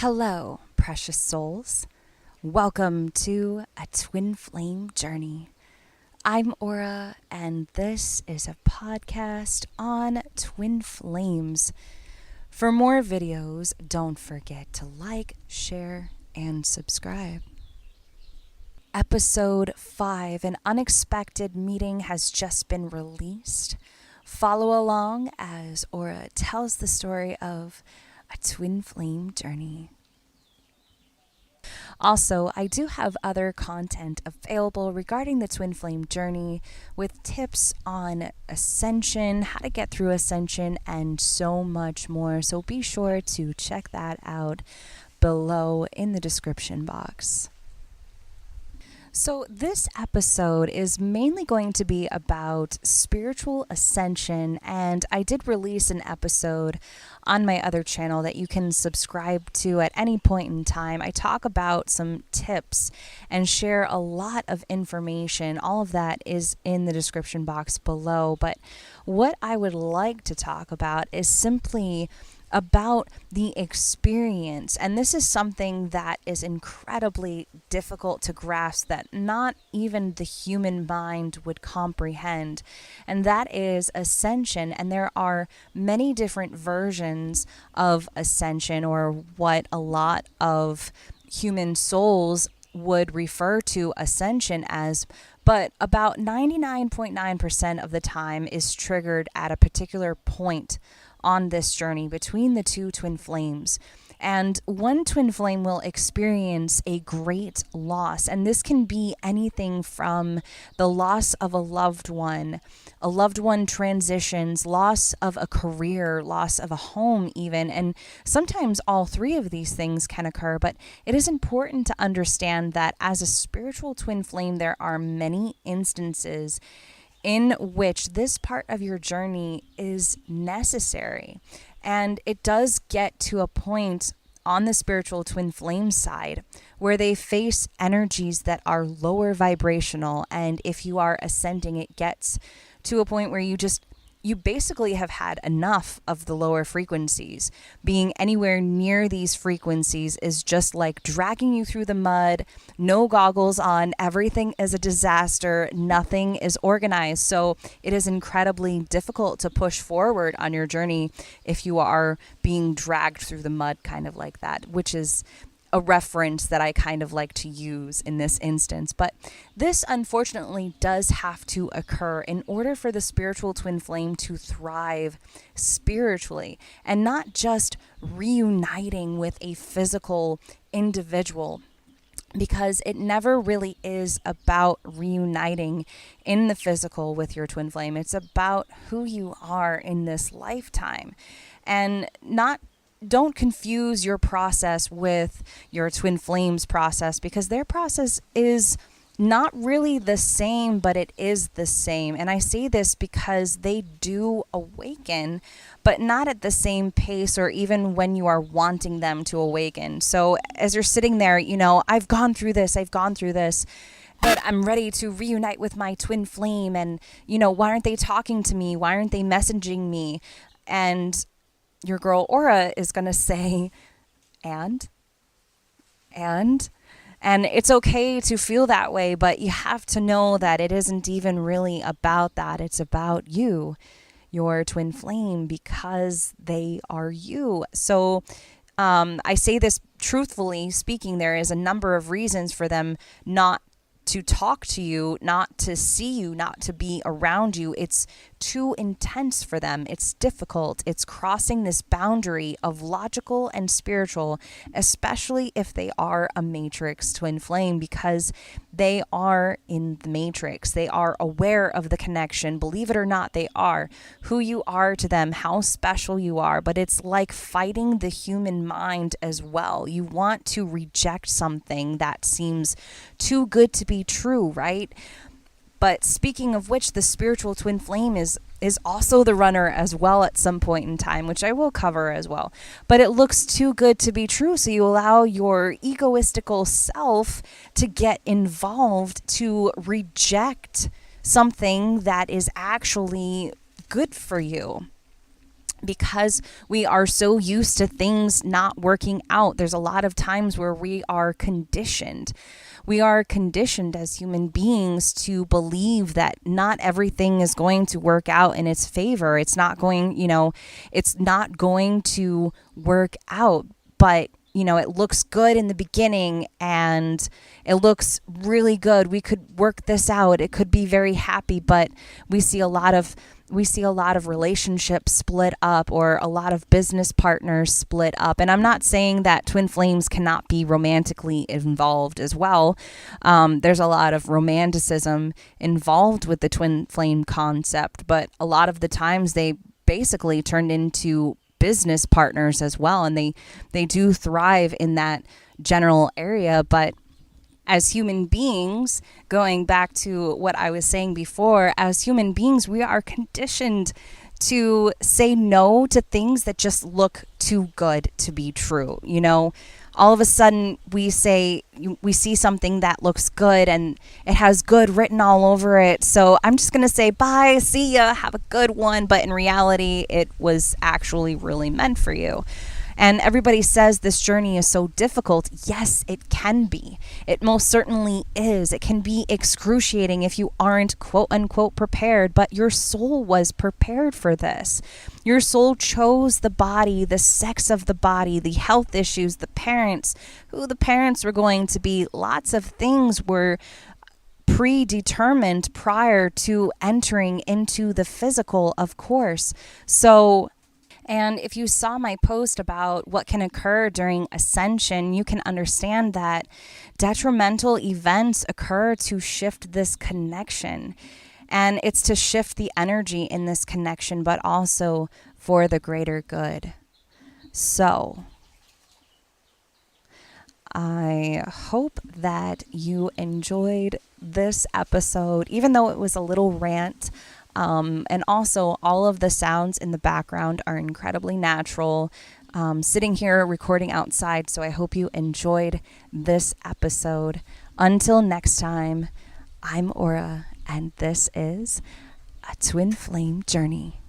Hello, precious souls. Welcome to a twin flame journey. I'm Aura, and this is a podcast on twin flames. For more videos, don't forget to like, share, and subscribe. Episode 5, An Unexpected Meeting, has just been released. Follow along as Aura tells the story of a twin flame journey. Also, I do have other content available regarding the twin flame journey with tips on ascension, how to get through ascension, and so much more. So be sure to check that out below in the description box. So this episode is mainly going to be about spiritual ascension, and I did release an episode on my other channel that you can subscribe to at any point in time. I talk about some tips and share a lot of information. All of that is in the description box below, but what I would like to talk about is simply about the experience. And this is something that is incredibly difficult to grasp, that not even the human mind would comprehend. And that is ascension. And there are many different versions of ascension, or what a lot of human souls would refer to ascension as. But about 99.9% of the time is triggered at a particular point on this journey between the two twin flames. And one twin flame will experience a great loss. And this can be anything from the loss of a loved one transitions, loss of a career, loss of a home even. And sometimes all three of these things can occur. But it is important to understand that as a spiritual twin flame, there are many instances in which this part of your journey is necessary. And it does get to a point on the spiritual twin flame side where they face energies that are lower vibrational. And if you are ascending, it gets to a point where you basically have had enough of the lower frequencies. Being anywhere near these frequencies is just like dragging you through the mud, no goggles on, everything is a disaster, nothing is organized. So it is incredibly difficult to push forward on your journey if you are being dragged through the mud, kind of like that, which is a reference that I kind of like to use in this instance. But this unfortunately does have to occur in order for the spiritual twin flame to thrive spiritually, and not just reuniting with a physical individual, because it never really is about reuniting in the physical with your twin flame. It's about who you are in this lifetime. And don't confuse your process with your twin flames process, because their process is not really the same, but it is the same. And I say this because they do awaken, but not at the same pace or even when you are wanting them to awaken. So as you're sitting there, I've gone through this, but I'm ready to reunite with my twin flame. And, why aren't they talking to me? Why aren't they messaging me? And your girl Aura is going to say, and it's okay to feel that way, but you have to know that it isn't even really about that. It's about you, your twin flame, because they are you. So I say this truthfully speaking, there is a number of reasons for them not to talk to you, not to see you, not to be around you. It's too intense for them. It's difficult. It's crossing this boundary of logical and spiritual, especially if they are a matrix twin flame, because they are in the matrix. They are aware of the connection. Believe it or not, they are who you are to them, how special you are. But it's like fighting the human mind as well. You want to reject something that seems too good to be true, right? But speaking of which, the spiritual twin flame is also the runner as well at some point in time, which I will cover as well. But it looks too good to be true, so you allow your egoistical self to get involved, to reject something that is actually good for you. because we are so used to things not working out. There's a lot of times where we are conditioned. We are conditioned as human beings to believe that not everything is going to work out in its favor. It's not going, it's not going to work out. But it looks good in the beginning and it looks really good. We could work this out. It could be very happy, but we see a lot of relationships split up, or a lot of business partners split up. And I'm not saying that twin flames cannot be romantically involved as well. There's a lot of romanticism involved with the twin flame concept, but a lot of the times they basically turned into business partners as well, and they do thrive in that general area. But as human beings, going back to what I was saying before, as human beings, we are conditioned to say no to things that just look too good to be true. All of a sudden we see something that looks good and it has good written all over it. So I'm just going to say, bye, see ya, have a good one. But in reality, it was actually really meant for you. And everybody says this journey is so difficult. Yes, it can be. It most certainly is. It can be excruciating if you aren't quote unquote prepared, but your soul was prepared for this. Your soul chose the body, the sex of the body, the health issues, the parents, who the parents were going to be. Lots of things were predetermined prior to entering into the physical, of course. And if you saw my post about what can occur during ascension, you can understand that detrimental events occur to shift this connection. And it's to shift the energy in this connection, but also for the greater good. So I hope that you enjoyed this episode, even though it was a little rant. And also, all of the sounds in the background are incredibly natural. Sitting here recording outside, so I hope you enjoyed this episode. Until next time, I'm Aura, and this is A Twin Flame Journey.